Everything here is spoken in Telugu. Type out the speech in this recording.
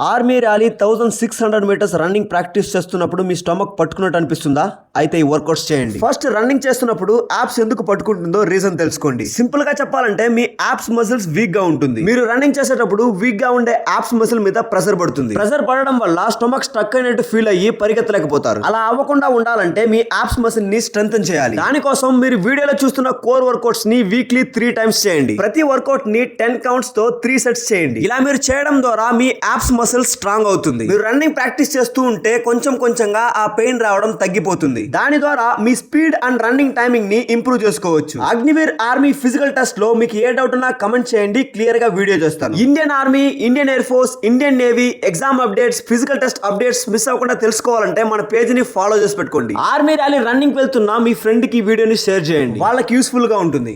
Army rally 1600 metres running practice చేస్తున్నప్పుడు మీ స్టమక్ పట్టుకున్నట్టు అనిపిస్తుందా? అయితే ఈ వర్కౌట్స్ చేయండి. ఫస్ట్ రన్నింగ్ చేస్తున్నప్పుడు యాప్స్ ఎందుకు పట్టుకుంటుందో రీజన్ తెలుసుకోండి. సింపుల్ గా చెప్పాలంటే మీ యాప్స్ మసిల్స్ వీక్ గా ఉంటుంది. మీరు రన్నింగ్ చేసేటప్పుడు వీక్ గా ఉండే యాప్స్ మసిల్ మీద ప్రెషర్ పడుతుంది. ప్రెషర్ పడడం వల్ల స్టమక్ స్టక్ అయినట్టు ఫీల్ అయ్యి పరిగెత్తలేకపోతారు. అలా అవ్వకుండా ఉండాలంటే మీ యాప్స్ మసిల్ ని స్ట్రెంథెన్ చేయాలి. దానికోసం మీరు వీడియోలో చూస్తున్న కోర్ వర్కౌట్స్ ని వీక్లీ 3 టైమ్స్ చేయండి. ప్రతి వర్కౌట్ ని 10 కౌంట్స్ తో 3 సెట్స్ చేయండి. ఇలా మీరు చేయడం ద్వారా మీ యాప్స్ మసిల్స్ స్ట్రాంగ్ అవుతుంది. మీరు రన్నింగ్ ప్రాక్టీస్ చేస్తూ ఉంటే కొంచెం కొంచెంగా ఆ పెయిన్ రావడం తగ్గిపోతుంది. దాని ద్వారా మీ స్పీడ్ అండ్ రన్నింగ్ టైమింగ్ ని ఇంప్రూవ్ చేసుకోవచ్చు. అగ్నివీర్ ఆర్మీ ఫిజికల్ టెస్ట్ లో మీకు ఏ డౌట్ ఉన్నా కమెంట్ చేయండి, క్లియర్ గా వీడియో చేస్తాను. Indian army, Indian air force, Indian navy exam updates, physical test updates miss అవ్వకుండా తెలుసుకోవాలంటే మన పేజ్ ని ఫాలో చేసి పెట్టుకోండి. ఆర్మీ ర్యాలీ రన్నింగ్ వెళ్తున్నా మీ ఫ్రెండ్ కి వీడియోని షేర్ చేయండి, వాళ్ళకి యూస్ఫుల్ గా ఉంటుంది.